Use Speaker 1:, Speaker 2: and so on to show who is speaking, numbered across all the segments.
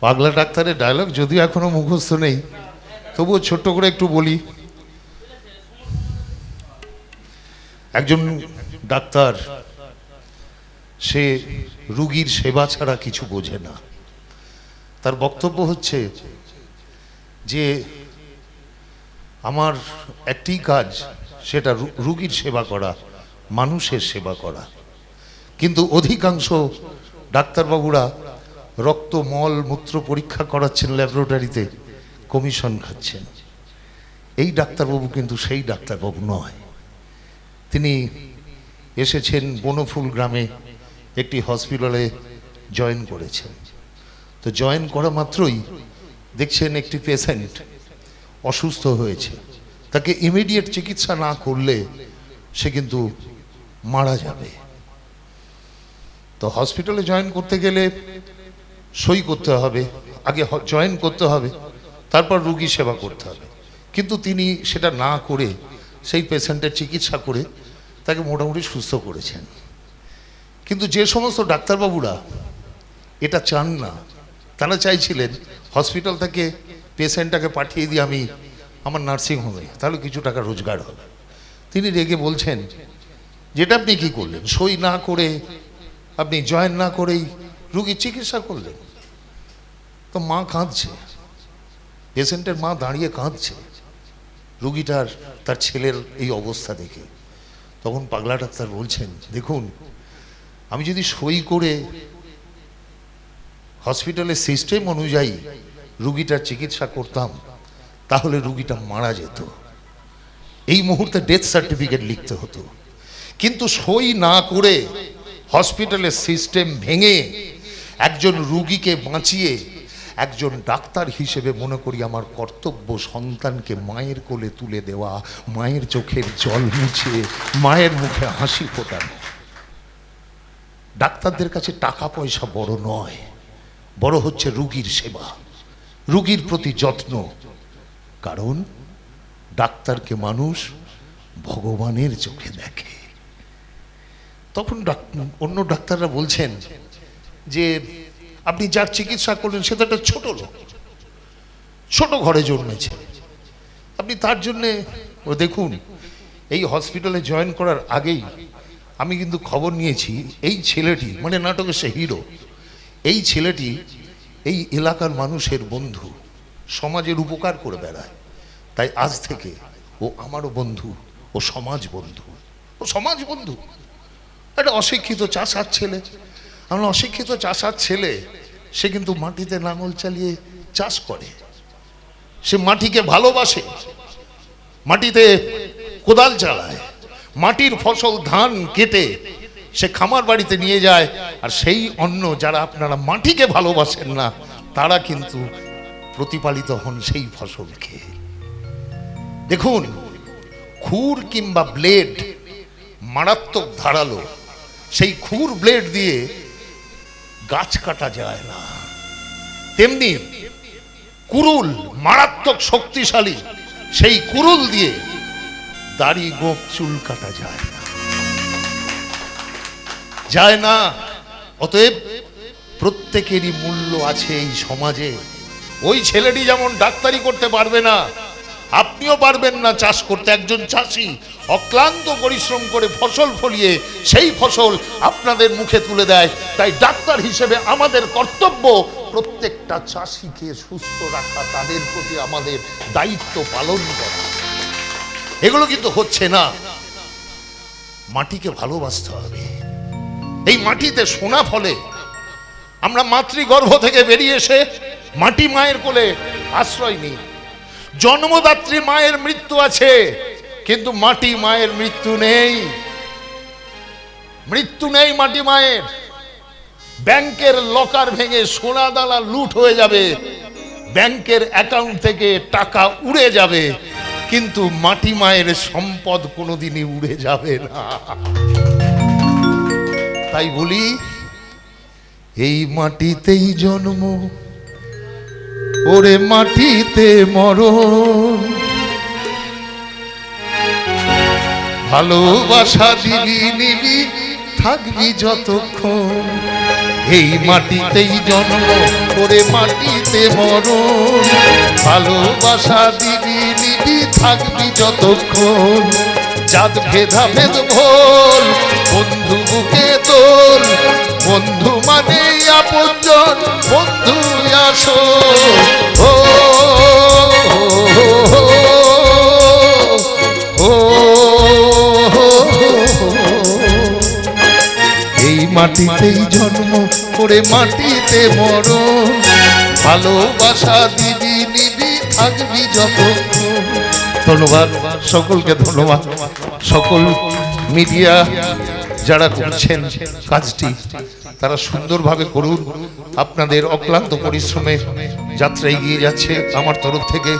Speaker 1: পাগলা ডাক্তারের ডায়লগ যদিও এখনো মুখস্থ নেই, তবুও ছোট্ট করে একটু বলি। একজন ডাক্তার সে রুগীর সেবা ছাড়া কিছু বোঝে না। তার বক্তব্য হচ্ছে যে আমার একটি কাজ, সেটা রুগীর সেবা করা, মানুষের সেবা করা। কিন্তু অধিকাংশ ডাক্তারবাবুরা রক্ত মল মূত্র পরীক্ষা করাচ্ছেন ল্যাবরেটরিতে, কমিশন খাচ্ছেন। এই ডাক্তারবাবু কিন্তু সেই ডাক্তারবাবু নয়। তিনি এসেছেন বনফুল গ্রামে একটি হসপিটালে জয়েন করেছেন। তো জয়েন করা মাত্রই দেখছেন একটি পেশেন্ট অসুস্থ হয়েছে, তাকে ইমিডিয়েট চিকিৎসা না করলে সে কিন্তু মারা যাবে। তো হসপিটালে জয়েন করতে গেলে সই করতে হবে, আগে জয়েন করতে হবে, তারপর রুগী সেবা করতে হবে। কিন্তু তিনি সেটা না করে সেই পেশেন্টের চিকিৎসা করে তাকে মোটামুটি সুস্থ করেছেন। কিন্তু যে সমস্ত ডাক্তারবাবুরা এটা চান না, তারা চাইছিলেন হসপিটাল থেকে পেশেন্টটাকে পাঠিয়ে দিয়ে আমি আমার নার্সিংহোমে, তাহলে কিছু টাকা রোজগার হবে। তিনি রেগে বলছেন, যেটা আপনি কি করলেন, সই না করে আপনি জয়েন না করেই রুগীর চিকিৎসা করলেন। তো মা কাঁদছে, পেশেন্টের মা দাঁড়িয়ে কাঁদছে রুগীটার তার ছেলের এই অবস্থা দেখে। তখন পাগলা ডাক্তার বলছেন, দেখুন, আমি যদি সই করে হসপিটালের সিস্টেম অনুযায়ী রুগীটার চিকিৎসা করতাম, তাহলে রুগীটা মারা যেত, এই মুহূর্তে ডেথ সার্টিফিকেট লিখতে হতো। কিন্তু সই না করে হসপিটালের সিস্টেম ভেঙে একজন রুগীকে বাঁচিয়ে একজন ডাক্তার হিসেবে মনে করি আমার কর্তব্য সন্তানকে মায়ের কোলে তুলে দেওয়া, মায়ের চোখের জল মুছিয়ে মায়ের মুখে হাসি ফোটানো। ডাক্তারদের কাছে টাকা পয়সা বড় নয়, বড় হচ্ছে রুগীর সেবা, রুগীর প্রতি যত্ন। কারণ ডাক্তারকে মানুষ ভগবানের চোখে দেখে। তখন অন্য ডাক্তাররা বলছেন যে আপনি যার চিকিৎসা করলেন সে তো একটা ছোট লোক, ছোট ঘরে জন্মেছে, আপনি তার জন্যে দেখুন। এই হসপিটালে জয়েন করার আগেই আমি কিন্তু খবর নিয়েছি, এই ছেলেটি মানে নাটকের সে হিরো, এই ছেলেটি এই এলাকার মানুষের বন্ধু, সমাজের উপকার করে বেড়ায়। তাই আজ থেকে ও আমারও বন্ধু, ও সমাজ বন্ধু, ও সমাজ বন্ধু। একটা অশিক্ষিত চাষার ছেলে, আমরা অশিক্ষিত চাষার ছেলে, সে কিন্তু মাটিতে লাঙল চালিয়ে চাষ করে, সে মাটিকে ভালোবাসে, মাটিতে কোদাল চালায়, মাটির ফসল ধান কেটে সে খামার বাড়িতে নিয়ে যায়। আর সেই অন্ন যারা আপনারা মাটিকে ভালোবাসেন না, তারা কিন্তু প্রতিপালিত হন সেই ফসল খেয়ে। দেখুন, খুর কিংবা ব্লেড মারাত্মক ধারালো, সেই খুর ব্লেড দিয়ে গাছ কাটা যায় না, তেমনি কুরুল মারাত্মক শক্তিশালী, সেই কুরুল দিয়ে দাড়ি গোঁফ চুল কাটা যায় না, যায় না। অতএব প্রত্যেকেরই মূল্য আছে এই সমাজে। ওই ছেলেটি যেমন ডাক্তারি করতে পারবে না, আপনিও পারবেন না চাষ করতে। একজন চাষি অক্লান্ত পরিশ্রম করে ফসল ফলিয়ে সেই ফসল আপনাদের মুখে তুলে দেয়। তাই ডাক্তার হিসেবে আমাদের কর্তব্য প্রত্যেকটা চাষিকে সুস্থ রাখা, তাদের প্রতি আমাদের দায়িত্ব পালন করা। এগুলো কিন্তু হচ্ছে না। মাটিকে ভালোবাসতে হবে। এই মাটিতে সোনা ফলে। আমরা মাতৃগর্ভ থেকে বেরিয়ে এসে মাটি মায়ের কোলে আশ্রয় নিই। জন্মদাত্রী মায়ের মৃত্যু আছে, কিন্তু মাটি মায়ের মৃত্যু নেই, মৃত্যু নেই মাটি মায়ের। ব্যাংকের লকার ভেঙে সোনা দানা লুট হয়ে যাবে, ব্যাংকের অ্যাকাউন্ট থেকে টাকা উড়ে যাবে, কিন্তু মাটি মায়ের সম্পদ কোনোদিনই উড়ে যাবে না। তাই বলি, এই মাটিতেই জন্ম, ওরে মাটিতে মরণ, ভালোবাসা দিবি নিবি থাকবি যতক্ষণ, এই মাটিতেই জন্ম করে মাটিতে মরণ, ভালোবাসা দিবি নিবি থাকবি যতক্ষণ, জাত ভেদাভেদ ভোল বন্ধু বুকে তোল, বন্ধু মানে আপনজন বন্ধু আসো। ও এই মাটিতেই জন্ম করে মাটিতে মরণ, ভালোবাসা দিবি নিবি থাকবি যতক্ষণ। ধন্যবাদ সকলকে, ধন্যবাদ সকল মিডিয়া যারা করছেন কাজটি, তারা সুন্দরভাবে করুন। আপনাদের অক্লান্ত পরিশ্রমে যাত্রা এগিয়ে যাচ্ছে। আমার তরফ থেকে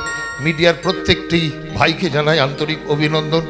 Speaker 1: মিডিয়ার প্রত্যেকটি ভাইকে জানাই আন্তরিক অভিনন্দন।